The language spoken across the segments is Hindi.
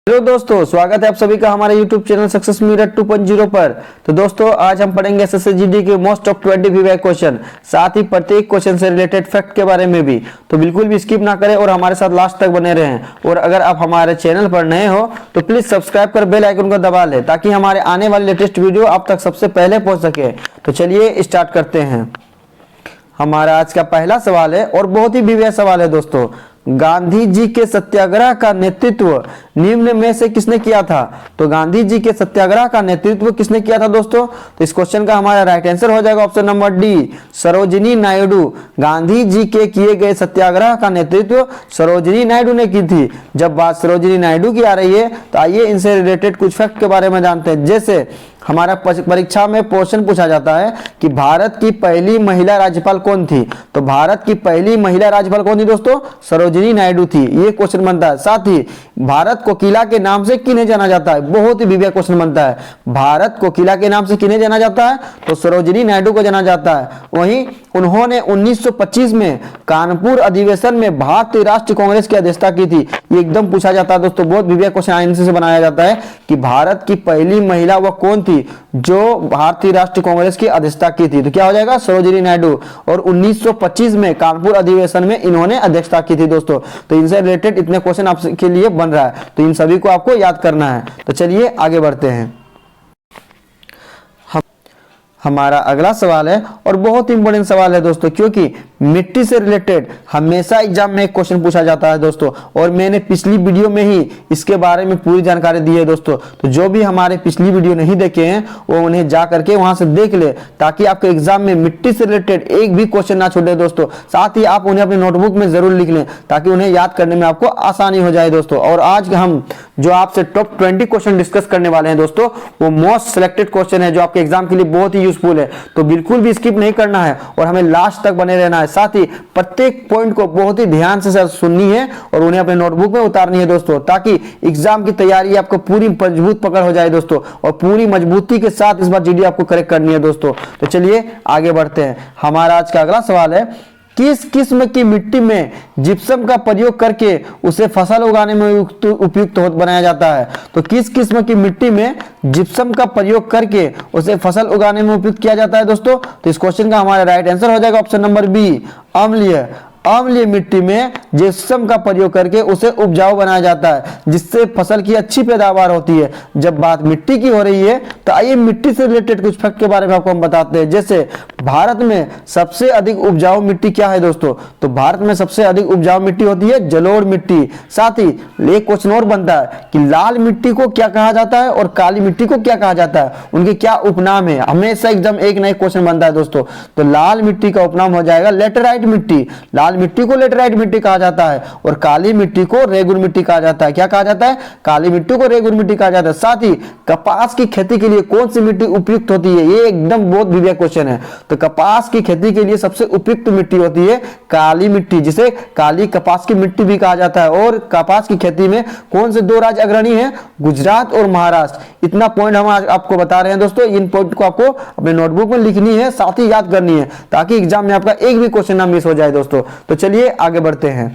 हेलो दोस्तों, स्वागत है आप सभी का हमारे YouTube चैनल सक्सेस मिरर 2.0 पर। तो दोस्तों आज हम पढ़ेंगे SSC के मोस्ट ऑफ 20 वीवीआई क्वेश्चन, साथ ही प्रत्येक क्वेश्चन से रिलेटेड फैक्ट के बारे में भी। तो बिल्कुल भी स्किप ना करें और हमारे साथ लास्ट तक बने रहें। और अगर आप हमारे चैनल पर नए हो तो प्लीज सब्सक्राइब कर बेल आइकन को दबा लें ताकि हमारे आने वाले लेटेस्ट वीडियो आप तक सबसे पहले पहुंच सके। तो चलिए स्टार्ट करते हैं। हमारा आज का पहला सवाल है और बहुत ही वीवीआई सवाल है दोस्तों। गांधी जी के सत्याग्रह का नेतृत्व निम्न में से किसने किया था? तो गांधी जी के सत्याग्रह का नेतृत्व किसने किया था दोस्तों? तो इस क्वेश्चन का हमारा राइट आंसर हो जाएगा option number D, Sarojini Naidu. Gandhi ji के किए गए सत्याग्रह का नेतृत्व सरोजिनी नायडू ने की थी। जब बात सरोजिनी नायडू की आ रही है तो आइए इनसे रिलेटेड कुछ फैक्ट के बारे में जानते हैं। जैसे हमारा परीक्षा में क्वेश्चन पूछा जाता है कि भारत की पहली महिला राज्यपाल कौन थी? तो भारत की पहली महिला राज्यपाल कौन थी दोस्तों? सरोजिनी नायडू थी। ये क्वेश्चन बनता है। साथ ही भारत को किला के नाम से किन्हें जाना जाता है? बहुत ही वीवीआई क्वेश्चन बनता है। भारत को किला के नाम से किन्हें जाना जाता है? तो सरोजिनी नायडू को जाना जाता है। वहीं उन्होंने 1925 में कानपुर अधिवेशन में भारतीय राष्ट्रीय कांग्रेस की अध्यक्षता की थी। ये एकदम पूछा जाता है दोस्तों, बहुत वीवीआई क्वेश्चन आंसर से बनाया जाता है कि भारत की पहली महिला वह कौन थी जो भारतीय राष्ट्रीय कांग्रेस की अध्यक्षता की थी? तो क्या हो जाएगा? सरोजिनी नायडू। और 1925 में कानपुर अधिवेशन में इन्होंने अध्यक्षता की थी दोस्तों। तो इनसे रिलेटेड इतने क्वेश्चन आपके लिए बन रहा है, तो इन सभी को आपको याद करना है। तो चलिए आगे बढ़ते हैं। हमारा अगला सवाल है और बहुत इंपॉर्टेंट सवाल है दोस्तों, क्योंकि मिट्टी से रिलेटेड हमेशा एग्जाम में एक क्वेश्चन पूछा जाता है दोस्तों। और मैंने पिछली वीडियो में ही इसके बारे में पूरी जानकारी दी है दोस्तों। तो जो भी हमारे पिछली वीडियो नहीं देखे हैं वो उन्हें जा करके वहां से देख ले, ताकि आपके एग्जाम में मिट्टी से रिलेटेड एक भी क्वेश्चन ना छूटे दोस्तों। साथ ही आप उन्हें अपने नोटबुक में जरूर लिख लें ताकि उन्हें याद करने में आपको आसानी हो जाए दोस्तों। और आज हम जो आपसे टॉप 20 क्वेश्चन डिस्कस करने वाले हैं दोस्तों, वो मोस्ट सिलेक्टेड क्वेश्चन है जो आपके एग्जाम के लिए बहुत ही यूजफुल है। तो बिल्कुल भी स्किप नहीं करना है और हमें लास्ट तक बने रहना है। साथ ही प्रत्येक पॉइंट को बहुत ही ध्यान से सुननी है और उन्हें अपने नोटबुक में उतारनी है दोस्तों, ताकि एग्जाम की तैयारी आपको पूरी मजबूत पकड़ हो जाए दोस्तों। और पूरी मजबूती के साथ इस बार जीडी आपको करेक्ट करनी है दोस्तों। तो चलिए आगे बढ़ते हैं। हमारा आज का अगला सवाल है, किस किस्म की मिट्टी में जिप्सम का प्रयोग करके उसे फसल उगाने में उपयुक्त बनाया जाता है? तो किस किस्म की मिट्टी में जिप्सम का प्रयोग करके उसे फसल उगाने में उपयुक्त किया जाता है दोस्तों? तो इस क्वेश्चन का हमारा राइट आंसर हो जाएगा ऑप्शन नंबर बी, अम्लीय। अम्लीय मिट्टी में जिप्सम का प्रयोग करके उसे उपजाऊ बनाया जाता है, जिससे फसल की अच्छी पैदावार होती है। जब बात मिट्टी की हो रही है तो आइए मिट्टी से रिलेटेड कुछ फैक्ट के बारे में आपको हम बताते हैं। जैसे भारत में सबसे अधिक उपजाऊ मिट्टी क्या है दोस्तों? तो भारत में सबसे अधिक उपजाऊ मिट्टी होती है जलोढ़ मिट्टी। साथ ही एक क्वेश्चन और बनता है कि लाल मिट्टी को क्या कहा जाता है और काली मिट्टी को क्या कहा जाता है, उनके क्या उपनाम है? हमेशा एकदम एक नया क्वेश्चन बनता है दोस्तों। तो लाल मिट्टी का उपनाम हो जाएगा लेटेराइट मिट्टी। लाल मिट्टी को लेटेराइट मिट्टी कहा जाता है और काली मिट्टी को रेगुर मिट्टी कहा जाता है। क्या कहा जाता है? काली मिट्टी को रेगुर मिट्टी कहा जाता है। साथ ही कपास की खेती के लिए कौन सी मिट्टी उपयुक्त होती है? ये एकदम बहुत वीवीआई क्वेश्चन है। तो कपास की खेती के लिए सबसे उपयुक्त मिट्टी होती है काली मिट्टी, जिसे काली कपास की मिट्टी भी कहा जाता है। और कपास की खेती में कौन से दो राज्य अग्रणी हैं? गुजरात और महाराष्ट्र। इतना पॉइंट हम आज आपको बता रहे हैं दोस्तों। इन पॉइंट को आपको अपने नोटबुक में लिखनी है, साथ ही याद करनी है, ताकि एग्जाम में आपका एक भी क्वेश्चन ना मिस हो जाए दोस्तों। तो चलिए आगे बढ़ते हैं।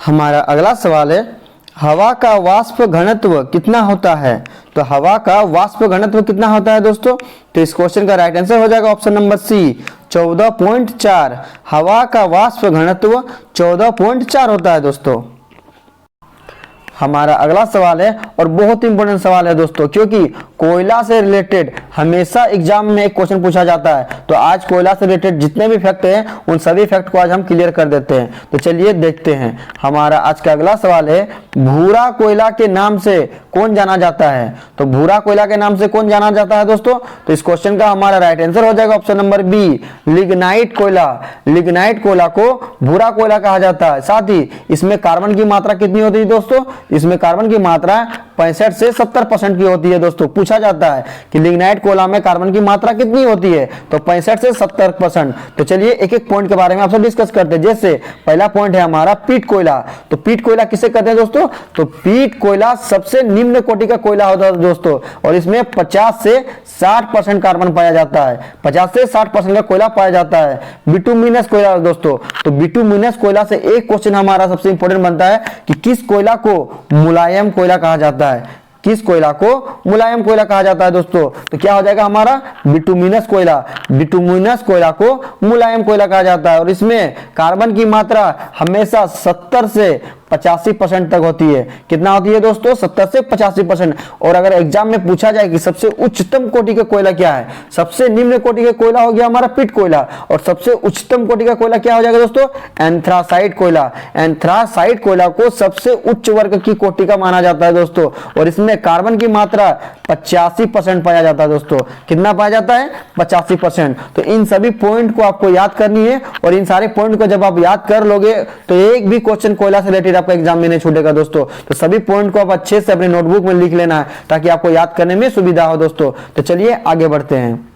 हमारा अगला सवाल है, हवा का वाष्प घनत्व कितना होता है? तो हवा का वाष्प घनत्व कितना होता है दोस्तों? तो इस क्वेश्चन का राइट आंसर हो जाएगा ऑप्शन नंबर सी, 14.4। हवा का वाष्प घनत्व 14.4 होता है दोस्तों। हमारा अगला सवाल है और बहुत इंपॉर्टेंट सवाल है दोस्तों, क्योंकि कोयला से रिलेटेड हमेशा एग्जाम में एक क्वेश्चन पूछा जाता है। तो आज कोयला से रिलेटेड जितने भी फैक्ट हैं उन सभी फैक्ट को आज हम क्लियर कर देते हैं। तो चलिए देखते हैं। हमारा आज का अगला सवाल है, भूरा कोयला के नाम से कौन जाना जाता है? तो भूरा कोयला के नाम से कौन जाना जाता है दोस्तों? तो इस क्वेश्चन का हमारा राइट आंसर हो जाएगा ऑप्शन नंबर बी, लिग्नाइट कोयला। लिग्नाइट कोयला को भूरा कोयला कहा जाता है। साथ ही इसमें कार्बन की मात्रा कितनी होती है दोस्तों? इसमें कार्बन की मात्रा 65 से 70% की होती है दोस्तों। पूछा जाता है कि लिग्नाइट कोयला में कार्बन की मात्रा कितनी होती है, तो 65 से 70%। तो चलिए एक एक पॉइंट के बारे में आपसे डिस्कस करते हैं। जैसे पहला पॉइंट है हमारा पीट कोयला। तो पीट कोयला किसे कहते हैं दोस्तों, तो पीट कोयला सबसे निम्न कोटि का कोयला होता है दोस्तों, और इसमें 50 से 60% कार्बन पाया जाता है। 50 से 60% का कोयला पाया जाता है। बिटुमिनस कोयला दोस्तों, तो बिटुमिनस कोयला से एक क्वेश्चन हमारा सबसे इंपॉर्टेंट बनता है कि किस कोयला को मुलायम कोयला कहा जाता है, किस कोयला को मुलायम कोयला कहा जाता है दोस्तों। तो क्या हो जाएगा हमारा बिटुमिनस कोयला। बिटुमिनस कोयला को मुलायम कोयला कहा जाता है, और इसमें कार्बन की मात्रा हमेशा 70 से 85% तक होती है। कितना होती है दोस्तों, 70 से 85%। और अगर एग्जाम में पूछा जाए कि सबसे उच्चतम कोटि का कोयला क्या है, सबसे निम्न कोटि का कोयला हो गया हमारा पीट कोयला, और सबसे उच्चतम कोटि का कोयला क्या हो जाएगा दोस्तों, एंथ्रासाइट कोयला। एंथ्रासाइट कोयला को सबसे उच्च वर्ग की कोटि का माना जाता है दोस्तों, और इसमें कार्बन की मात्रा 85% पाया जाता है दोस्तों। कितना पाया जाता है, 85%। तो इन सभी पॉइंट को आपको याद करनी है, और इन सारे पॉइंट को जब आप याद कर लोगे तो एक भी क्वेश्चन कोयला से रिलेटेड आपका एग्जाम में नहीं छूटेगा दोस्तों। तो सभी पॉइंट को आप अच्छे से अपने नोटबुक में लिख लेना है ताकि आपको याद करने में सुविधा हो दोस्तों। तो चलिए आगे बढ़ते हैं।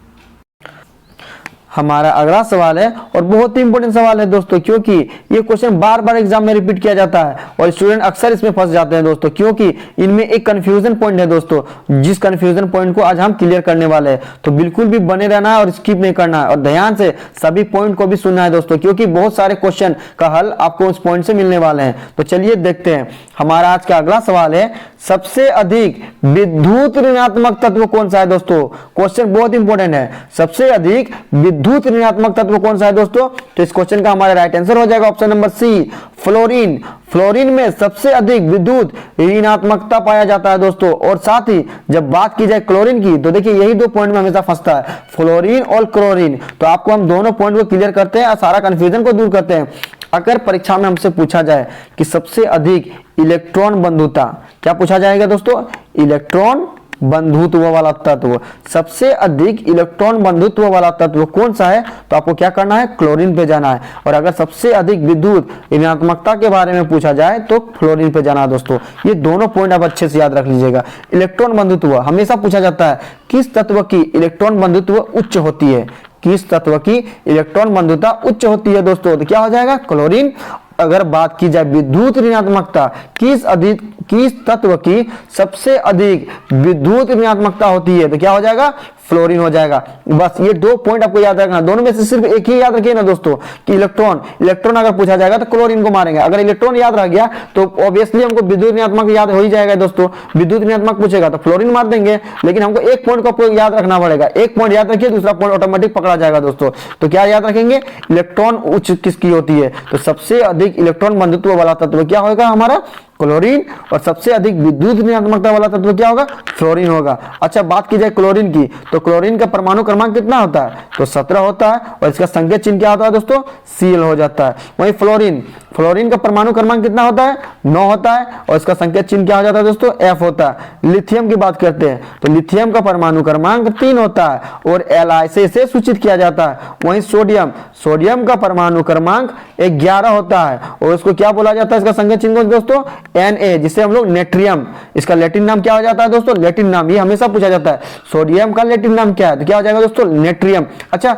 हमारा अगला सवाल है, और बहुत ही इंपॉर्टेंट सवाल है दोस्तों, क्योंकि ये क्वेश्चन बार बार एग्जाम में रिपीट किया जाता है और स्टूडेंट अक्सर इसमें फंस जाते हैं दोस्तों, क्योंकि इनमें एक कंफ्यूजन पॉइंट है दोस्तों, जिस कंफ्यूजन पॉइंट को आज हम क्लियर करने वाले हैं। तो बिल्कुल भी बने रहना है और स्किप नहीं करना है, और ध्यान से सभी पॉइंट को भी सुनना है दोस्तों, क्योंकि बहुत सारे क्वेश्चन का हल आपको उस पॉइंट से मिलने वाले हैं। तो चलिए देखते हैं। हमारा आज का अगला सवाल है, सबसे अधिक विद्युत ऋणात्मक तत्व कौन सा है दोस्तों। क्वेश्चन बहुत इंपॉर्टेंट है। सबसे अधिक विद्युत ऋणात्मक तत्व कौन सा है दोस्तों, तो इस क्वेश्चन का हमारा राइट आंसर हो जाएगा option number C, fluorine. Fluorine में सबसे अधिक विद्युत ऋणात्मकता पाया जाता है दोस्तों। और साथ ही जब बात की जाए क्लोरीन की, तो देखिए यही दो पॉइंट में हमेशा फंसता है, फ्लोरीन और क्लोरीन। तो आपको हम दोनों पॉइंट को क्लियर करते हैं और सारा कंफ्यूजन को दूर करते हैं। अगर परीक्षा में हमसे पूछा जाए कि सबसे अधिक इलेक्ट्रॉन बंधुता, क्या पूछा जाएगा दोस्तों, इलेक्ट्रॉन बंधुत्व वाला तत्व, सबसे अधिक इलेक्ट्रॉन बंधुत्व वाला तत्व कौन सा है, तो आपको क्या करना है, क्लोरीन पे जाना है। और अगर सबसे अधिक विद्युत ऋणात्मकता के बारे में पूछा जाए तो फ्लोरीन पे जाना है दोस्तों। ये दोनों पॉइंट आप अच्छे से याद रख लीजिएगा। इलेक्ट्रॉन बंधुत्व हमेशा पूछा जाता है, किस तत्व की इलेक्ट्रॉन बंधुत्व उच्च होती है, किस तत्व की इलेक्ट्रॉन बंधुता उच्च होती है दोस्तों, तो क्या हो जाएगा, क्लोरीन। अगर बात की जाए विद्युत ऋणात्मकता, किस तत्व की सबसे अधिक विद्युत ऋणात्मकता होती है, तो क्या हो जाएगा, फ्लोरीन हो जाएगा। बस ये दो पॉइंट आपको याद रखना, दोनों में से सिर्फ एक ही याद रखिए ना दोस्तों कि इलेक्ट्रॉन अगर पूछा जाएगा तो क्लोरीन को मारेंगे। अगर इलेक्ट्रॉन याद रह गया तो ऑब्वियसली हमको विद्युत ऋणात्मक याद हो ही जाएगा दोस्तों। विद्युत ऋणात्मक पूछेगा तो फ्लोरीन मार देंगे, लेकिन हमको एक पॉइंट को याद रखना पड़ेगा। एक पॉइंट याद रखिए, दूसरा पॉइंट ऑटोमेटिक पकड़ा जाएगा दोस्तों। तो क्या याद रखेंगे, इलेक्ट्रॉन उच्च किसकी होती है, तो सबसे अधिक इलेक्ट्रॉन बंधुत्व वाला तत्व क्या होगा हमारा, क्लोरीन। और सबसे अधिक विद्युत ऋणात्मकता वाला तत्व क्या होगा, फ्लोरीन होगा। अच्छा बात की जाए क्लोरीन की, तो क्लोरीन का परमाणु क्रमांक कितना होता है, तो 17 होता है, और इसका संकेत चिन्ह क्या होता है दोस्तों, Cl हो जाता है। वही फ्लोरीन का परमाणु क्रमांक कितना होता है, 9 होता है, और इसका संकेत चिन्ह क्या हो जाता है दोस्तों, F होता है। लिथियम की बात करते हैं तो लिथियम का परमाणु क्रमांक 3 होता है, और Li से सूचित किया जाता है। वही सोडियम का परमाणु क्रमांक 11 होता है, और उसको क्या बोला जाता है, इसका संकेत चिन्ह दोस्तों Na, जिसे हम लोग नेट्रियम, इसका लैटिन नाम क्या हो जाता है दोस्तों, लैटिन नाम, ये हमेशा पूछा जाता है, सोडियम का लैटिन नाम क्या है, तो क्या हो जाएगा दोस्तों, नेट्रियम। अच्छा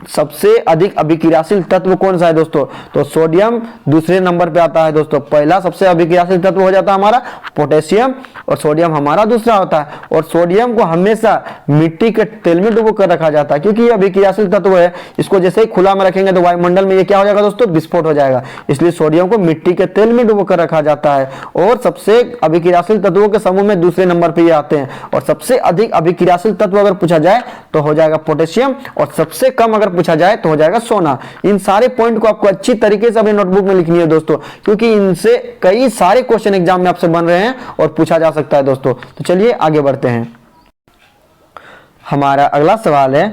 सबसे अधिक अभिक्रियाशील तत्व कौन सा है दोस्तों, तो सोडियम दूसरे नंबर पे आता है दोस्तों। पहला सबसे अभिक्रियाशील तत्व हो जाता है हमारा पोटेशियम, और सोडियम हमारा दूसरा होता है। और सोडियम को हमेशा मिट्टी के तेल में डुबो कर रखा जाता है, क्योंकि ये अभिक्रियाशील तत्व है। इसको जैसे ही खुला में रखेंगे तो वायुमंडल में ये क्या हो जाएगा दोस्तों, विस्फोट हो जाएगा। इसलिए सोडियम को मिट्टी के तेल में डुबो कर रखा जाता है। और सबसे अभिक्रियाशील तत्वों के समूह में दूसरे नंबर पे ये आते हैं। और सबसे अधिक अभिक्रियाशील तत्व अगर पूछा जाए तो हो जाएगा पोटेशियम, और सबसे कम अगर पूछा जाए तो हो जाएगा सोना। इन सारे पॉइंट को आपको अच्छी तरीके से अपने नोटबुक में लिखनी है दोस्तों, क्योंकि इनसे कई सारे क्वेश्चन एग्जाम में आपसे बन रहे हैं और पूछा जा सकता है दोस्तों। तो चलिए आगे बढ़ते हैं। हमारा अगला सवाल है,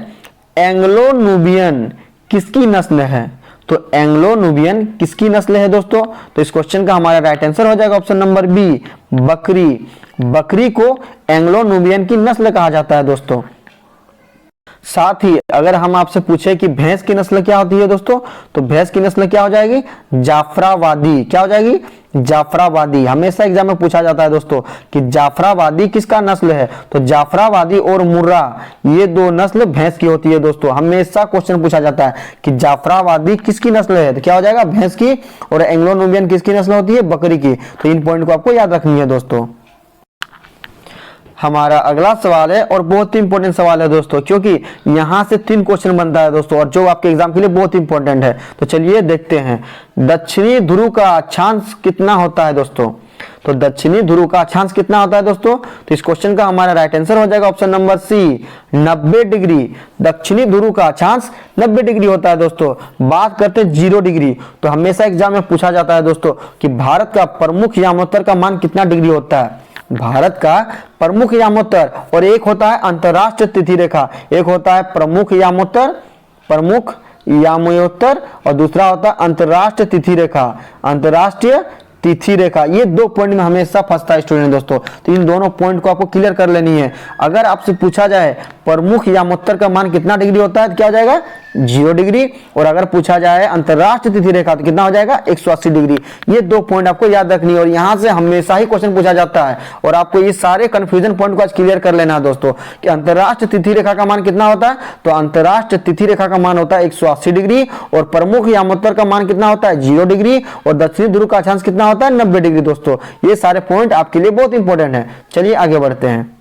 एंग्लो नुबियन किसकी नस्ल है, तो एंग्लो नुबियन किसकी नस्ल है दोस्तों, तो इस क्वेश्चन का हमारा राइट आंसर हो जाएगा ऑप्शन नंबर बी, बकरी। बकरी को एंग्लो नुबियन की नस्ल कहा जाता है दोस्तों। साथ ही अगर हम आपसे पूछे कि भैंस की नस्ल क्या होती है दोस्तों, तो भैंस की नस्ल क्या हो जाएगी, जाफराबादी। क्या हो जाएगी, जाफराबादी। हमेशा एग्जाम में पूछा जाता है दोस्तों कि जाफराबादी किसका नस्ल है, तो जाफराबादी और मुर्रा ये दो नस्ल भैंस की होती है दोस्तों। हमेशा क्वेश्चन पूछा जाता है कि जाफराबादी किसकी नस्ल है, तो क्या हो जाएगा, भैंस की। और एंग्लो नुबियन किसकी नस्ल होती है, बकरी की। तो इन पॉइंट को आपको याद रखनी है दोस्तों। हमारा अगला सवाल है और बहुत ही इंपॉर्टेंट सवाल है दोस्तों, क्योंकि यहां से 3 क्वेश्चन बनता है दोस्तों और जो आपके एग्जाम के लिए बहुत इंपॉर्टेंट है। तो चलिए देखते हैं, दक्षिणी ध्रुव का अक्षांश कितना होता है दोस्तों। तो दक्षिणी ध्रुव का अक्षांश कितना होता है दोस्तों, तो इस क्वेश्चन का हमारा राइट आंसर हो जाएगा ऑप्शन नंबर सी, 90 डिग्री। दक्षिणी ध्रुव का अक्षांश 90 डिग्री होता है दोस्तों। बात करते हैं 0 डिग्री, तो हमेशा एग्जाम में पूछा जाता है दोस्तों कि भारत का प्रमुख यामोत्तर का मान कितना डिग्री होता है। भारत का प्रमुख यामोत्तर, और एक होता है अंतरराष्ट्रीय तिथि रेखा, एक होता है प्रमुख यामोत्तर, प्रमुख यामोत्तर, और दूसरा होता है अंतरराष्ट्रीय तिथि रेखा, अंतरराष्ट्रीय तिथि रेखा। ये 2 पॉइंट में हमेशा फंसता है स्टूडेंट दोस्तों, तो इन दोनों पॉइंट को आपको क्लियर कर लेनी है। अगर आपसे पूछा जाए प्रमुख यामोत्तर का मान कितना डिग्री होता है, तो क्या हो जाएगा, 0 डिग्री। और अगर पूछा जाए अंतरराष्ट्रीय तिथि रेखा तो कितना हो जाएगा, 180 डिग्री। ये 2 पॉइंट आपको याद रखनी है और यहां से हमेशा ही क्वेश्चन पूछा जाता है। और आपको ये सारे कंफ्यूजन पॉइंट को आज क्लियर कर लेना है दोस्तों कि अंतरराष्ट्रीय तिथि रेखा का मान कितना होता है, तो अंतरराष्ट्रीय तिथि रेखा का मान होता है 180 डिग्री, और प्रमुख यामोत्तर का मान कितना होता है, 0 डिग्री, और दक्षिणी ध्रुव का अक्षांश कितना होता है, 90 डिग्री दोस्तों। ये सारे पॉइंट आपके लिए बहुत इंपॉर्टेंट है। चलिए आगे बढ़ते हैं।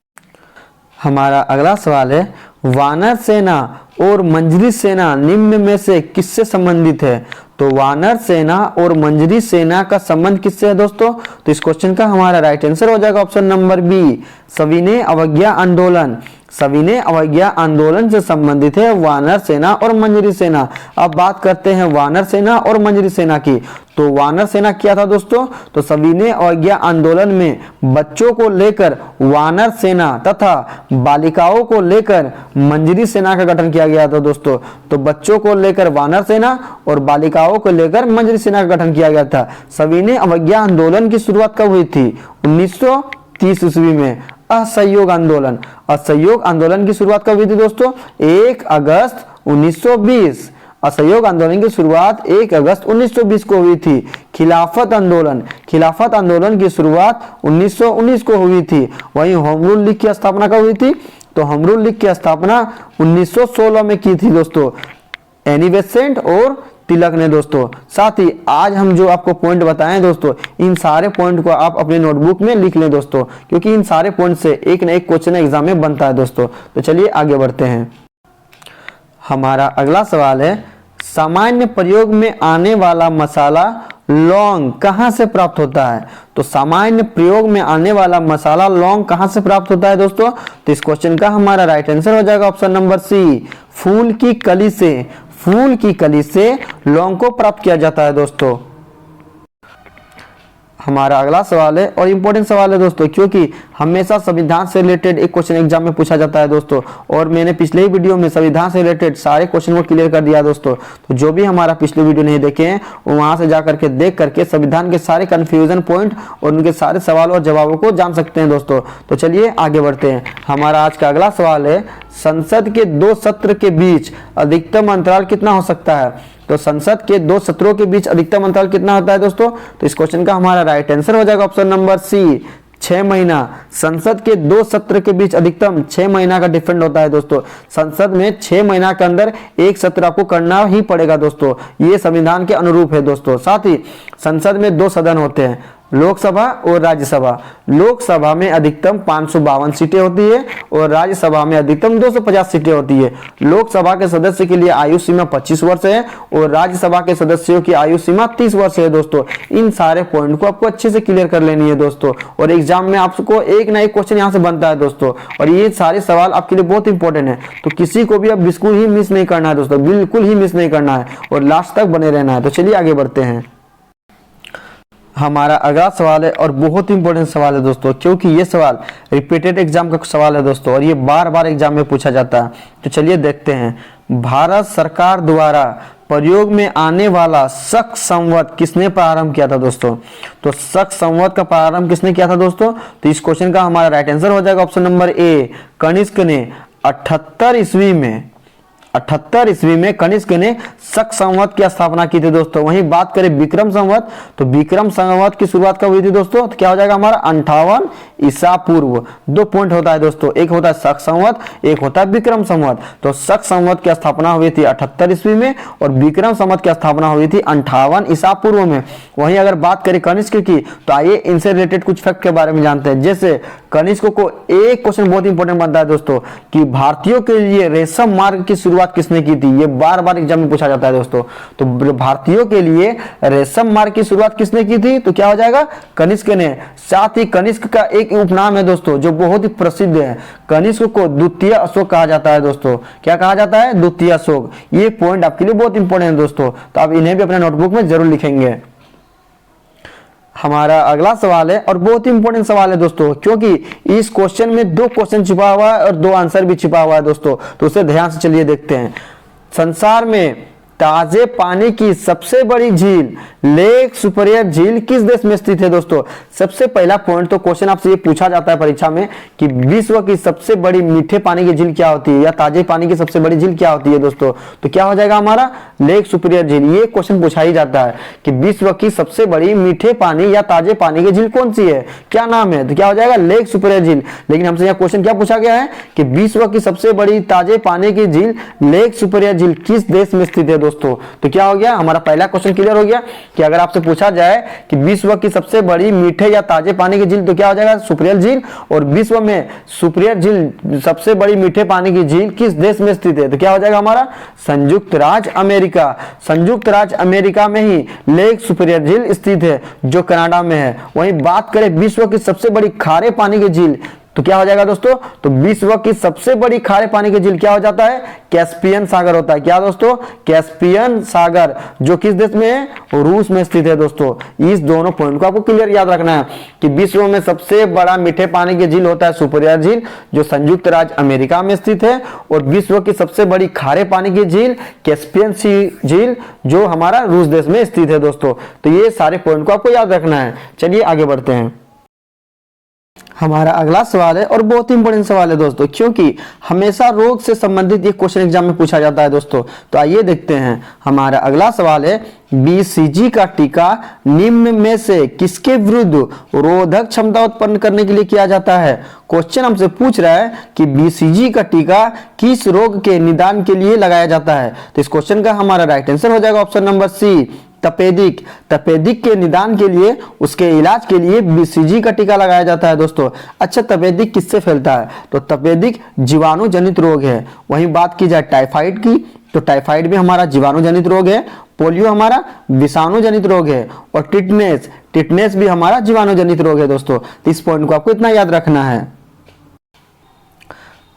हमारा अगला सवाल है, वानर सेना और मंजरी सेना निम्न में से किससे संबंधित है। तो वानर सेना और मंजरी सेना का संबंध किससे है दोस्तों, तो इस क्वेश्चन का हमारा राइट आंसर हो जाएगा ऑप्शन नंबर बी, सविनय अवज्ञा आंदोलन। सविनय अवज्ञा आंदोलन से संबंधित है वानर सेना और मंजरी सेना। अब बात करते हैं वानर सेना और मंजरी सेना की। तो वानर सेना क्या था दोस्तों, तो सविनय अवज्ञा आंदोलन में बच्चों को लेकर वानर सेना तथा बालिकाओं को लेकर मंजरी सेना का गठन किया गया था दोस्तों। तो बच्चों को लेकर वानर सेना और बालिकाओं को लेकर मंजरी सेना का गठन किया गया था। सविनय अवज्ञा आंदोलन की शुरुआत कब हुई थी, 1930 ईस्वी में। असहयोग आंदोलन, असहयोग आंदोलन की शुरुआत कब हुई थी दोस्तों, 1 अगस्त 1920। असहयोग आंदोलन की शुरुआत 1 अगस्त 1920 को हुई थी। खिलाफत आंदोलन, खिलाफत आंदोलन की शुरुआत 1919 को हुई थी। वहीं होम रूल लीग की स्थापना कब हुई थी, तो होम रूल लीग की स्थापना 1916 में की थी दोस्तों, एनी बेसेंट और तिलक ने दोस्तों। साथ ही आज हम जो आपको पॉइंट बताएं दोस्तों, इन सारे पॉइंट को आप अपने नोटबुक में लिख लें दोस्तों, क्योंकि इन सारे पॉइंट से एक न एक क्वेश्चन एग्जाम में बनता है दोस्तों। तो चलिए आगे बढ़ते हैं। हमारा अगला सवाल है, सामान्य प्रयोग में आने वाला मसाला लौंग कहां से प्राप्त होता है। तो सामान्य प्रयोग में आने वाला मसाला लौंग कहां से प्राप्त होता है दोस्तों, तो इस क्वेश्चन का हमारा राइट आंसर हो जाएगा ऑप्शन नंबर सी, फूल की कली से। फूल की कली से लौंग को प्राप्त किया जाता है दोस्तों। हमारा अगला सवाल है और इंपॉर्टेंट सवाल है दोस्तों, क्योंकि हमेशा संविधान से रिलेटेड एक क्वेश्चन एग्जाम में पूछा जाता है दोस्तों। और मैंने पिछले ही वीडियो में संविधान से रिलेटेड सारे क्वेश्चन को क्लियर कर दिया दोस्तों। तो जो भी हमारा पिछले वीडियो नहीं देखे हैं वो वहां से जा करके देख करके संविधान के सारे कंफ्यूजन पॉइंट और उनके सारे सवालों और जवाबों को जान सकते हैं दोस्तों। तो चलिए आगे बढ़ते हैं। हमारा आज का अगला सवाल है, संसद के 2 सत्र के बीच अधिकतम अंतराल कितना हो सकता है। तो संसद के 2 सत्रों के बीच अधिकतम अंतराल कितना होता है दोस्तों, तो इस क्वेश्चन का हमारा राइट आंसर हो जाएगा ऑप्शन नंबर सी, 6 महीना। संसद के 2 सत्र के बीच अधिकतम 6 महीना का डिफरेंट होता है दोस्तों। संसद में 6 महीना के अंदर एक सत्र आपको करना ही पड़ेगा दोस्तों, ये संविधान के अनुरूप है दोस्तों। साथ ही संसद में 2 सदन होते हैं, लोकसभा और राज्यसभा। लोकसभा में अधिकतम 552 सीटें होती है और राज्यसभा में अधिकतम 250 सीटें होती है। लोकसभा के सदस्य के लिए आयु सीमा 25 वर्ष है और राज्यसभा के सदस्यों की आयु सीमा 30 वर्ष है दोस्तों। इन सारे पॉइंट को आपको अच्छे से क्लियर कर लेनी है दोस्तों, और एग्जाम में आपको एक ना एक क्वेश्चन यहाँ से बनता है दोस्तों। और ये सारे सवाल आपके लिए बहुत इंपॉर्टेंट है, तो किसी को भी अब बिल्कुल ही मिस नहीं करना है दोस्तों, बिल्कुल ही मिस नहीं करना है और लास्ट तक बने रहना है। तो चलिए आगे बढ़ते हैं। हमारा अगला सवाल है और बहुत इंपॉर्टेंट सवाल है दोस्तों, क्योंकि ये सवाल रिपीटेड एग्जाम का सवाल है दोस्तों और ये बार बार एग्जाम में पूछा जाता है। तो चलिए देखते हैं। भारत सरकार द्वारा प्रयोग में आने वाला शक संवत किसने प्रारंभ किया था दोस्तों। तो शक संवत का प्रारंभ किसने किया था दोस्तों, तो इस क्वेश्चन का हमारा राइट आंसर हो जाएगा ऑप्शन नंबर ए, कनिष्क ने। 78 ईस्वी में कनिष्क ने शक संवत की स्थापना की थी दोस्तों। वहीं बात करें विक्रम संवत, तो विक्रम संवत की शुरुआत कब हुई थी दोस्तों? तो क्या हो जाएगा हमारा 58 ईसा पूर्व। 2 पॉइंट होता है दोस्तों, एक होता है शक संवत, एक होता है विक्रम संवत। तो शक संवत की स्थापना हुई थी 78 ईस्वी में और विक्रम संवत की स्थापना हुई थी 58 ईसा पूर्व में। वहीं अगर बात करें कनिष्क की, तो आइए इनसे रिलेटेड कुछ फैक्ट के बारे में जानते हैं। जैसे कनिष्क को एक क्वेश्चन बहुत इंपॉर्टेंट बनता है दोस्तों कि भारतीयों के लिए रेशम मार्ग की शुरुआत किसने की थी? ये बार बार एग्जाम में पूछा जाता है दोस्तों। तो भारतीयों के लिए रेशम मार्ग की शुरुआत किसने की थी? तो क्या हो जाएगा? कनिष्क ने। साथ ही कनिष्क का एक उपनाम है दोस्तों जो बहुत ही प्रसिद्ध है। कनिष्क को द्वितीय अशोक कहा जाता है दोस्तों। क्या कहा जाता है? द्वितीय अशोक। ये पॉइंट आपके लिए बहुत इंपॉर्टेंट है दोस्तों, तो आप इन्हें भी अपने नोटबुक में जरूर लिखेंगे। हमारा अगला सवाल है और बहुत ही इंपॉर्टेंट सवाल है दोस्तों, क्योंकि इस क्वेश्चन में 2 क्वेश्चन छिपा हुआ है और 2 आंसर भी छिपा हुआ है दोस्तों। तो उसे ध्यान से चलिए देखते हैं। संसार में ताजे पानी की सबसे बड़ी झील लेक सुपीरियर झील किस देश में स्थित है दोस्तों? सबसे पहला पॉइंट तो क्वेश्चन आपसे ये पूछा जाता है परीक्षा में कि विश्व की सबसे बड़ी मीठे पानी की झील क्या होती है या ताजे पानी की सबसे बड़ी झील क्या होती है दोस्तों? तो क्या हो जाएगा हमारा? लेक सुपीरियर झील। ये क्वेश्चन पूछा ही जाता है कि विश्व की सबसे बड़ी मीठे पानी या ताजे पानी की झील कौन सी है, क्या नाम है? तो क्या हो जाएगा? लेक सुपीरियर झील। लेकिन हमसे यहाँ क्वेश्चन क्या पूछा गया है कि विश्व की सबसे बड़ी ताजे पानी की झील लेक सुपीरियर झील किस देश में स्थित है दोस्तों? तो क्या हो गया? हमारा पहला क्वेश्चन क्लियर हो गया कि अगर आपसे पूछा जाए कि विश्व की सबसे बड़ी मीठे या ताजे पानी की झील तो क्या हो जाएगा? सुपीरियर झील। और विश्व में सुपीरियर झील सबसे बड़ी मीठे पानी की झील किस देश में स्थित है? तो क्या हो जाएगा हमारा? संयुक्त राज्य अमेरिका। संयुक्त राज्य अमेरिका में ही लेक सुपीरियर झील स्थित है जो कनाडा में है। वहीं बात करें विश्व की सबसे बड़ी खारे पानी की झील तो क्या हो जाएगा दोस्तों? तो विश्व की सबसे बड़ी खारे पानी की झील क्या हो जाता है? कैस्पियन सागर होता है। क्या दोस्तों? कैस्पियन सागर, जो किस देश में है? रूस में स्थित है दोस्तों। इस दोनों पॉइंट को आपको क्लियर याद रखना है कि विश्व में सबसे बड़ा मीठे पानी की झील होता है सुपीरियर झील जो संयुक्त राज्य अमेरिका में स्थित है, और विश्व की सबसे बड़ी खारे पानी की झील कैस्पियन झील जो हमारा रूस देश में स्थित है दोस्तों। तो ये सारे पॉइंट को आपको याद रखना है। चलिए आगे बढ़ते हैं। हमारा अगला सवाल है और बहुत ही इंपॉर्टेंट सवाल है दोस्तों, क्योंकि हमेशा रोग से संबंधित ये क्वेश्चन एग्जाम में पूछा जाता है दोस्तों। तो आइए देखते हैं। हमारा अगला सवाल है बीसीजी का टीका निम्न में से किसके विरुद्ध रोधक क्षमता उत्पन्न करने के लिए किया जाता है? क्वेश्चन हमसे पूछ रहा है कि बीसीजी का टीका किस रोग के निदान के लिए लगाया जाता है? तो इस क्वेश्चन का हमारा राइट आंसर हो जाएगा ऑप्शन नंबर सी, तपेदिक। तपेदिक के निदान के लिए, उसके इलाज के लिए बीसीजी का टीका लगाया जाता है दोस्तों। अच्छा, तपेदिक किससे फैलता है? तो तपेदिक जीवाणु जनित रोग है। वहीं बात की जाए टाइफाइड की, तो टाइफाइड भी हमारा जीवाणु जनित रोग है। पोलियो हमारा विषाणु जनित रोग है। और टिटनेस भी हमारा जीवाणु जनित रोग है दोस्तों। तो इस पॉइंट को आपको इतना याद रखना है।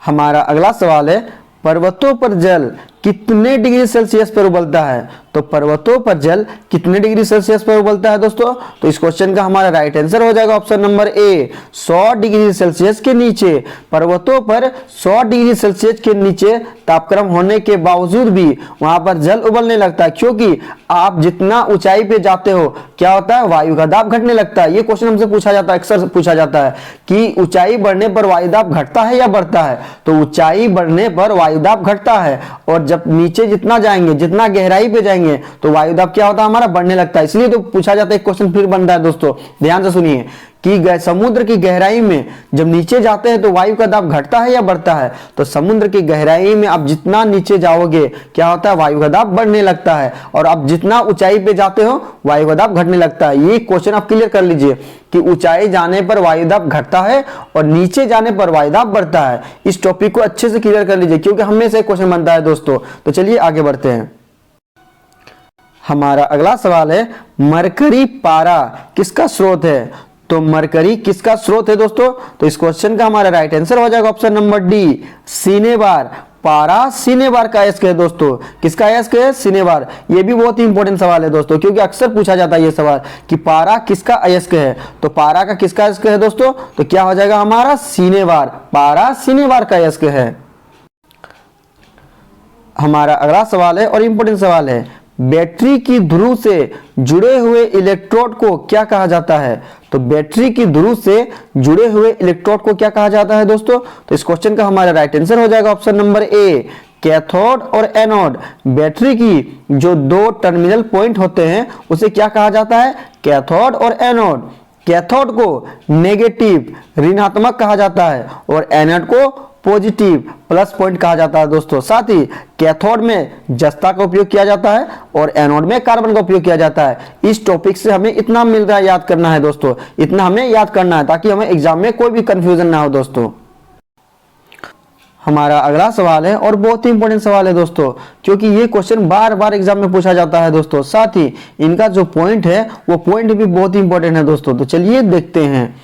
हमारा अगला सवाल है पर्वतों पर जल कितने डिग्री सेल्सियस पर उबलता है? तो पर्वतों पर जल कितने डिग्री सेल्सियस पर उबलता है दोस्तों? तो इस क्वेश्चन का हमारा राइट आंसर हो जाएगा ऑप्शन नंबर ए, 100 डिग्री सेल्सियस के नीचे। पर्वतों पर 100 डिग्री सेल्सियस के नीचे तापक्रम होने के बावजूद भी वहां पर जल उबलने लगता है, क्योंकि आप जितना ऊंचाई पे जाते हो क्या होता है? वायु का दाब घटने लगता है। ये क्वेश्चन हमसे पूछा जाता है, अक्सर पूछा जाता है कि ऊंचाई बढ़ने पर वायु दाब घटता है या बढ़ता है? तो ऊंचाई बढ़ने पर वायु दाब घटता है, और जब नीचे जितना जाएंगे, जितना गहराई पे जाएंगे तो वायु दाब क्या होता है? हमारा बढ़ने लगता है। इसलिए तो पूछा जाता है, क्वेश्चन फिर बन रहा है दोस्तों, ध्यान से सुनिए कि समुद्र की गहराई में जब नीचे जाते हैं तो वायु का दाब घटता है या बढ़ता है? तो समुद्र की गहराई में आप जितना नीचे जाओगे क्या होता है? वायु का दाब बढ़ने लगता है, और आप जितना ऊंचाई पे जाते हो वायु का दाब घटने लगता है। ये क्वेश्चन आप क्लियर कर लीजिए कि ऊंचाई जाने पर वायु दाब घटता है और नीचे जाने पर वायु दाब बढ़ता है। इस टॉपिक को अच्छे से क्लियर कर लीजिए, क्योंकि हमेशा क्वेश्चन बनता है दोस्तों। तो चलिए आगे बढ़ते हैं। हमारा अगला सवाल है मरकरी पारा किसका स्रोत है? तो मरकरी किसका स्रोत है दोस्तों? तो इस क्वेश्चन का हमारा राइट आंसर हो जाएगा ऑप्शन नंबर डी, सिनेबार। पारा सिनेबार का अयस्क है दोस्तों। किसका अयस्क है? सिनेबार। ये भी बहुत ही इंपॉर्टेंट सवाल है दोस्तों, क्योंकि अक्सर पूछा जाता है ये सवाल कि पारा किसका अयस्क है। तो पारा का किसका अयस्क है दोस्तों? तो क्या हो जाएगा हमारा? सिनेबार। पारा सिनेबार का अयस्क है। हमारा अगला सवाल है और इंपॉर्टेंट सवाल है बैटरी की ध्रुव से जुड़े हुए इलेक्ट्रोड को क्या कहा जाता है? तो बैटरी की ध्रुव से जुड़े हुए इलेक्ट्रोड को क्या कहा जाता है दोस्तों? तो इस क्वेश्चन का हमारा राइट आंसर हो जाएगा ऑप्शन नंबर ए, कैथोड और एनोड। बैटरी की जो दो टर्मिनल पॉइंट होते हैं उसे क्या कहा जाता है? कैथोड और एनोड। कैथोड को नेगेटिव ऋणात्मक कहा जाता है और एनोड को पॉजिटिव प्लस पॉइंट कहा जाता है दोस्तों। साथ ही कैथोड में जस्ता का उपयोग किया जाता है और एनोड में कार्बन का उपयोग किया जाता है। इस टॉपिक से हमें इतना मिल रहा है, याद करना है दोस्तों, इतना हमें याद करना है ताकि हमें एग्जाम में कोई भी कंफ्यूजन ना हो दोस्तों। हमारा अगला सवाल है और बहुत ही इंपॉर्टेंट सवाल है दोस्तों, क्योंकि ये क्वेश्चन बार बार एग्जाम में पूछा जाता है दोस्तों। साथ ही इनका जो पॉइंट है वो पॉइंट भी बहुत ही इंपॉर्टेंट है दोस्तों। तो चलिए देखते हैं,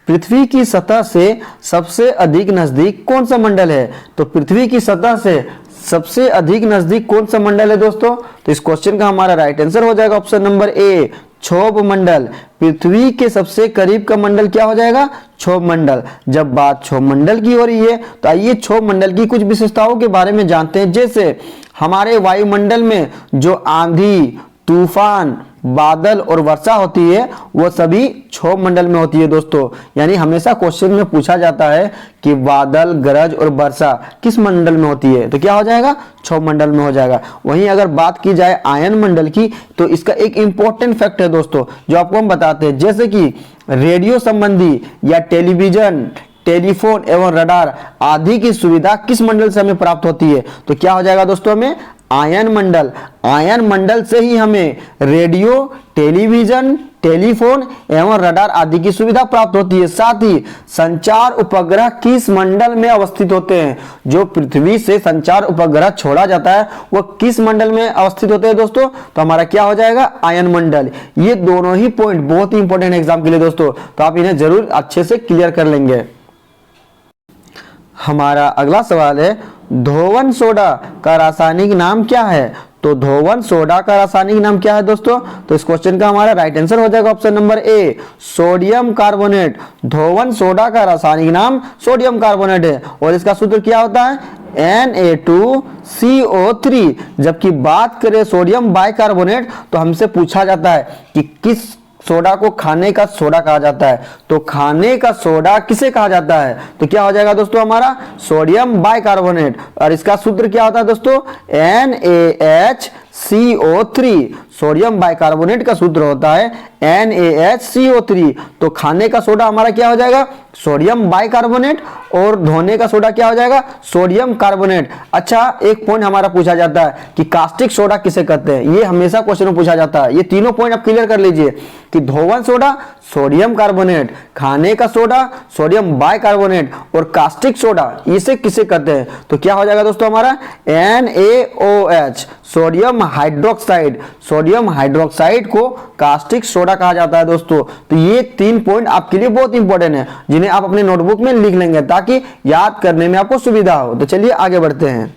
पृथ्वी की सतह से सबसे अधिक नजदीक कौन सा मंडल है? तो पृथ्वी की सतह से सबसे अधिक नजदीक कौन सा मंडल है दोस्तों? तो इस क्वेश्चन का हमारा राइट आंसर हो जाएगा ऑप्शन नंबर ए, क्षोभ मंडल। पृथ्वी के सबसे करीब का मंडल क्या हो जाएगा? क्षोभ मंडल। जब बात क्षोभ मंडल की हो रही है तो आइए क्षोभ मंडल की कुछ विशेषताओं के बारे में जानते हैं। जैसे हमारे वायुमंडल में जो आंधी, तूफान, बादल और वर्षा होती है वो सभी क्षोभ मंडल में होती है दोस्तों। यानी हमेशा क्वेश्चन में पूछा जाता है कि बादल, गरज और वर्षा किस मंडल में होती है? तो क्या हो जाएगा? क्षोभ मंडल में हो जाएगा। वहीं अगर बात की जाए आयन मंडल की तो इसका एक इंपॉर्टेंट फैक्ट है दोस्तों जो आपको हम बताते हैं, जैसे कि रेडियो संबंधी या टेलीविजन, टेलीफोन एवं रडार आदि की सुविधा किस मंडल से हमें प्राप्त होती है? तो क्या हो जाएगा दोस्तों? हमें आयन मंडल। आयन मंडल से ही हमें रेडियो, टेलीविजन, टेलीफोन एवं रडार आदि की सुविधा प्राप्त होती है। साथ ही संचार उपग्रह किस मंडल में अवस्थित होते हैं? जो पृथ्वी से संचार उपग्रह छोड़ा जाता है वो किस मंडल में अवस्थित होते हैं दोस्तों? तो हमारा क्या हो जाएगा? आयन मंडल। ये दोनों ही पॉइंट बहुत ही इंपॉर्टेंट एग्जाम के लिए दोस्तों, तो आप इन्हें जरूर अच्छे से क्लियर कर लेंगे। हमारा अगला सवाल है, धोवन सोडा का रासायनिक नाम क्या है? तो धोवन सोडा का रासायनिक नाम क्या है दोस्तों? तो इस क्वेश्चन का हमारा राइट आंसर हो जाएगा option number A, sodium carbonate. धोवन सोडा का रासायनिक नाम सोडियम कार्बोनेट है और इसका सूत्र क्या होता है? Na2CO3। जबकि बात करें सोडियम बाइकार्बोनेट तो हमसे पूछा जाता है कि किस सोडा को खाने का सोडा कहा जाता है? तो खाने का सोडा किसे कहा जाता है? तो क्या हो जाएगा दोस्तों? हमारा सोडियम बाइकार्बोनेट। और इसका सूत्र क्या होता है दोस्तों? NaHCO3। सोडियम बाइकार्बोनेट का सूत्र होता है NaHCO3। तो खाने का सोडा हमारा क्या हो जाएगा? सोडियम बाइकार्बोनेट और धोने का सोडा क्या हो जाएगा? Sodium carbonate. अच्छा, एक पॉइंट हमारा पूछा जाता है कि कास्टिक सोडा किसे कहते हैं? ये हमेशा क्वेश्चन में पूछा जाता है। ये तीनों पॉइंट आप क्लियर कर लीजिए कि धोवन सोडा सोडियम कार्बोनेट, खाने का सोडा सोडियम बाइकार्बोनेट और कास्टिक सोडा इसे किसे कहते हैं? तो क्या हो जाएगा दोस्तों? हमारा NaOH, sodium hydroxide. Sodium hydroxide को कास्टिक सोडा कहा जाता है दोस्तों। तो ये तीन पॉइंट आपके लिए बहुत इंपॉर्टेंट है जिन्हें आप अपने नोटबुक में लिख लेंगे ताकि याद करने में आपको सुविधा हो। तो चलिए आगे बढ़ते हैं।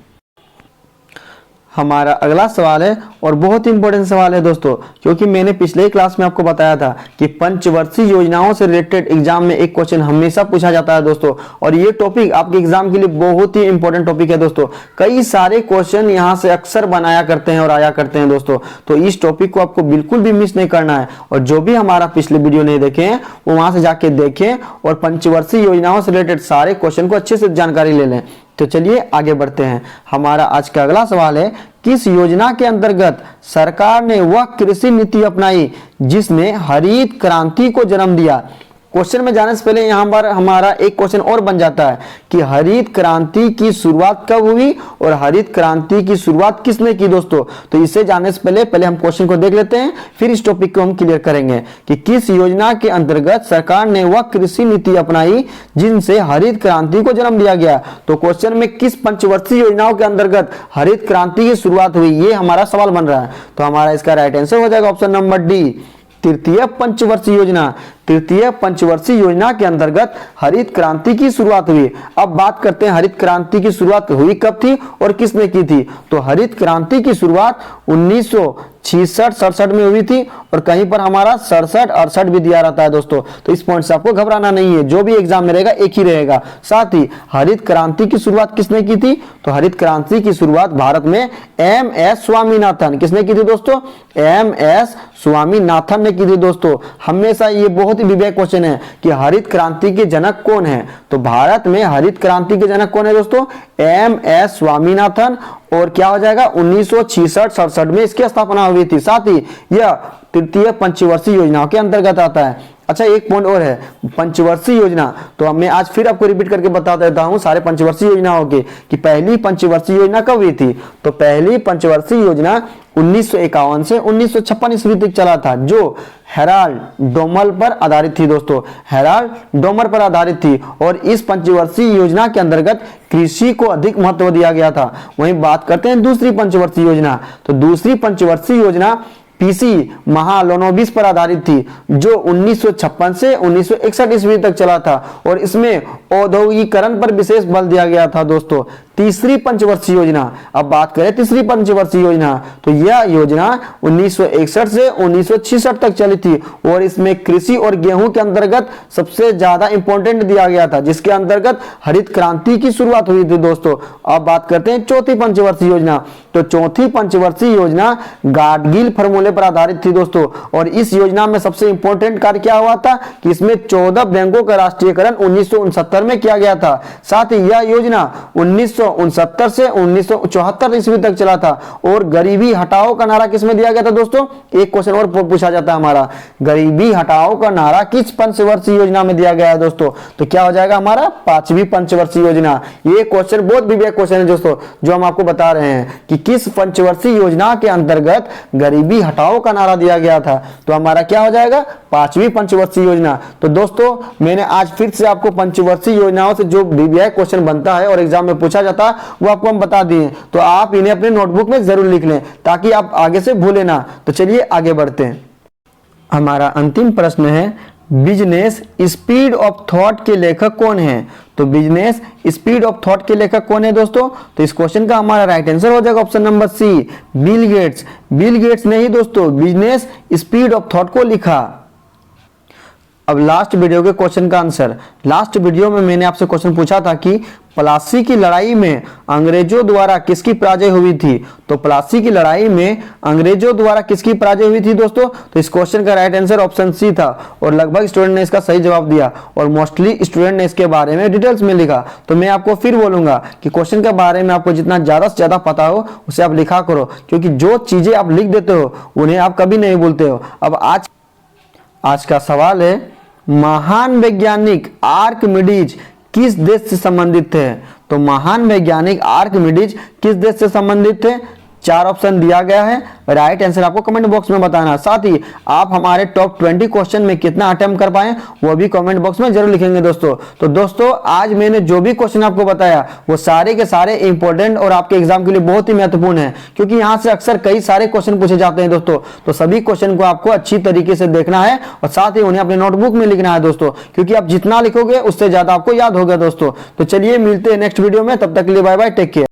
हमारा अगला सवाल है और बहुत इंपॉर्टेंट सवाल है दोस्तों, क्योंकि मैंने पिछले क्लास में आपको बताया था कि पंचवर्षीय योजनाओं से रिलेटेड एग्जाम में एक क्वेश्चन हमेशा पूछा जाता है दोस्तों। और ये टॉपिक आपके एग्जाम के लिए बहुत ही इंपॉर्टेंट टॉपिक है दोस्तों। कई सारे क्वेश्चन यहाँ से अक्सर बनाया करते हैं और आया करते हैं दोस्तों। तो इस टॉपिक को आपको बिल्कुल भी मिस नहीं करना है और जो भी हमारा पिछले वीडियो नहीं देखे हैं वो वहां से जाके देखें और पंचवर्षीय योजनाओं से रिलेटेड सारे क्वेश्चन को अच्छे से जानकारी ले लें। तो चलिए आगे बढ़ते हैं। हमारा आज का अगला सवाल है, किस योजना के अंतर्गत सरकार ने वह कृषि नीति अपनाई जिसने हरित क्रांति को जन्म दिया? क्वेश्चन में जाने से पहले यहाँ पर हमारा एक क्वेश्चन और बन जाता है कि हरित क्रांति की शुरुआत कब हुई और हरित क्रांति की शुरुआत किसने की दोस्तों? तो इसे जानने से पहले हम क्वेश्चन को देख लेते हैं, फिर इस टॉपिक को हम क्लियर करेंगे कि किस योजना के अंतर्गत सरकार ने वह कृषि नीति अपनाई जिनसे हरित क्रांति को जन्म दिया गया। तो क्वेश्चन में किस पंचवर्षीय योजनाओं के अंतर्गत हरित क्रांति की शुरुआत हुई, ये हमारा सवाल बन रहा है। तो हमारा इसका राइट आंसर हो जाएगा ऑप्शन नंबर डी, तृतीय पंचवर्षीय योजना। तृतीय पंचवर्षीय योजना के अंतर्गत हरित क्रांति की शुरुआत हुई। अब बात करते हैं हरित क्रांति की शुरुआत हुई कब थी और किसने की थी। तो हरित क्रांति की शुरुआत 1966-67 में हुई थी और कहीं पर हमारा 67-68 भी दिया रहता है दोस्तों, तो इस पॉइंट से आपको घबराना नहीं है, जो भी एग्जाम में रहेगा एक ही रहेगा। साथ ही हरित क्रांति की शुरुआत किसने की थी, तो हरित क्रांति की शुरुआत भारत में एम.एस. स्वामीनाथन, किसने की थी दोस्तों, एम.एस. स्वामीनाथन ने की थी दोस्तों। हमेशा ये बहुत ही विवेक क्वेश्चन है कि हरित क्रांति के जनक कौन है, तो भारत में हरित क्रांति के जनक कौन है दोस्तों, एम.एस. स्वामीनाथन। और क्या हो जाएगा 1966-67 में इसकी स्थापना हुई थी। साथ ही यह तृतीय पंचवर्षीय योजनाओं के अंतर्गत आता है। अच्छा, एक पॉइंट और है पंचवर्षीय योजना, तो मैं आज फिर आपको रिपीट करके बता देता हूं सारे पंचवर्षीय योजनाओं के कि पहली पंचवर्षीय योजना कब हुई थी। तो पहली पंचवर्षीय योजना 1951 से 1956 ईस्वी तक चला था, जो हेराल्ड डोमल पर आधारित थी दोस्तों, हेराल्ड डोमर पर आधारित थी। और इस पंचवर्षीय योजना के अंतर्गत कृषि को अधिक महत्व दिया गया था। वहीं बात करते हैं दूसरी पंचवर्षीय योजना, तो दूसरी पंचवर्षीय योजना पीसी महालोनोबिस पर आधारित थी, जो 1956 से 1961 ईस्वी तक चला था और इसमें औद्योगिकीकरण पर विशेष बल दिया गया था दोस्तों। तीसरी पंचवर्षीय योजना, अब बात करें तीसरी पंचवर्षीय योजना, तो यह योजना 1961 से 1966 तक चली थी और इसमें कृषि और गेहूं के अंतर्गत सबसे ज्यादा इंपॉर्टेंट दिया गया था, जिसके अंतर्गत हरित क्रांति की शुरुआत हुई थी दोस्तों। अब बात करते हैं चौथी पंचवर्षीय योजना, तो चौथी पंचवर्षीय योजना गाडगिल फार्मूले पर आधारित थी दोस्तों। और इस योजना में सबसे इंपॉर्टेंट कार्य क्या हुआ था कि इसमें 14 बैंकों का राष्ट्रीयकरण 1969 में किया गया था। साथ ही यह योजना 1969 से 1974 ईस्वी तक चला था। और गरीबी हटाओ का नारा किसमें दिया गया था दोस्तों, एक क्वेश्चन और पूछा जाता है हमारा, गरीबी हटाओ का नारा किस पंचवर्षीय योजना में दिया गया है दोस्तों, तो क्या हो जाएगा हमारा पांचवी पंचवर्षीय योजना। ये क्वेश्चन बहुत विवेक क्वेश्चन है दोस्तों, जो हम आपको बता रहे हैं कि किस पंचवर्षीय योजना के अंतर्गत गरीबी हटाओ का नारा दिया गया था, तो हमारा क्या हो जाएगा पांचवी पंचवर्षीय योजना। तो दोस्तों मैंने आज फिर से आपको पंचवर्षीय योजनाओं से जो विवेक क्वेश्चन बनता है और एग्जाम में पूछा जाता है वो आपको हम बता दिए, तो आप इन्हें अपने नोटबुक में जरूर लिख लें ताकि आप आगे से भूले ना। तो चलिए आगे बढ़ते हैं। हमारा अंतिम प्रश्न है बिजनेस स्पीड ऑफ थॉट के लेखक कौन है, तो बिजनेस स्पीड ऑफ थॉट के लेखक कौन है दोस्तों, तो इस क्वेश्चन का हमारा राइट आंसर हो जाएगा option number C, Bill Gates. Bill Gates ने ही दोस्तों बिजनेस स्पीड ऑफ थॉट को लिखा। अब लास्ट वीडियो के क्वेश्चन का आंसर, लास्ट वीडियो में मैंने आपसे क्वेश्चन पूछा था कि प्लासी की लड़ाई में अंग्रेजों द्वारा किसकी पराजय हुई थी, तो प्लासी की लड़ाई में अंग्रेजों द्वारा किसकी पराजय हुई थी दोस्तों, तो इस क्वेश्चन का राइट आंसर ऑप्शन सी था। और लगभग स्टूडेंट ने इसका सही जवाब दिया और मोस्टली स्टूडेंट ने इसके बारे में डिटेल्स में लिखा। तो मैं आपको फिर बोलूंगा कि क्वेश्चन के बारे में आपको जितना ज्यादा से ज्यादा पता हो उसे आप लिखा करो, क्योंकि जो चीजें आप लिख देते हो उन्हें आप कभी नहीं भूलते हो। अब आज का सवाल है महान वैज्ञानिक आर्किमिडीज किस देश से संबंधित थे, तो महान वैज्ञानिक आर्किमिडीज किस देश से संबंधित थे, 4 ऑप्शन दिया गया है, राइट आंसर आपको कमेंट बॉक्स में बताना। साथ ही आप हमारे टॉप 20 क्वेश्चन में कितना अटेम्प्ट कर पाए वो भी कमेंट बॉक्स में जरूर लिखेंगे दोस्तों। तो दोस्तों आज मैंने जो भी क्वेश्चन आपको बताया वो सारे के सारे इंपॉर्टेंट और आपके एग्जाम के लिए बहुत ही महत्वपूर्ण है, क्योंकि यहाँ से अक्सर कई सारे क्वेश्चन पूछे जाते हैं दोस्तों। तो सभी क्वेश्चन को आपको अच्छी तरीके से देखना है और साथ ही उन्हें अपने नोटबुक में लिखना है दोस्तों, क्योंकि आप जितना लिखोगे उससे ज्यादा आपको याद होगा दोस्तों। तो चलिए मिलते हैं नेक्स्ट वीडियो में, तब तक के लिए बाय बाय, टेक केयर।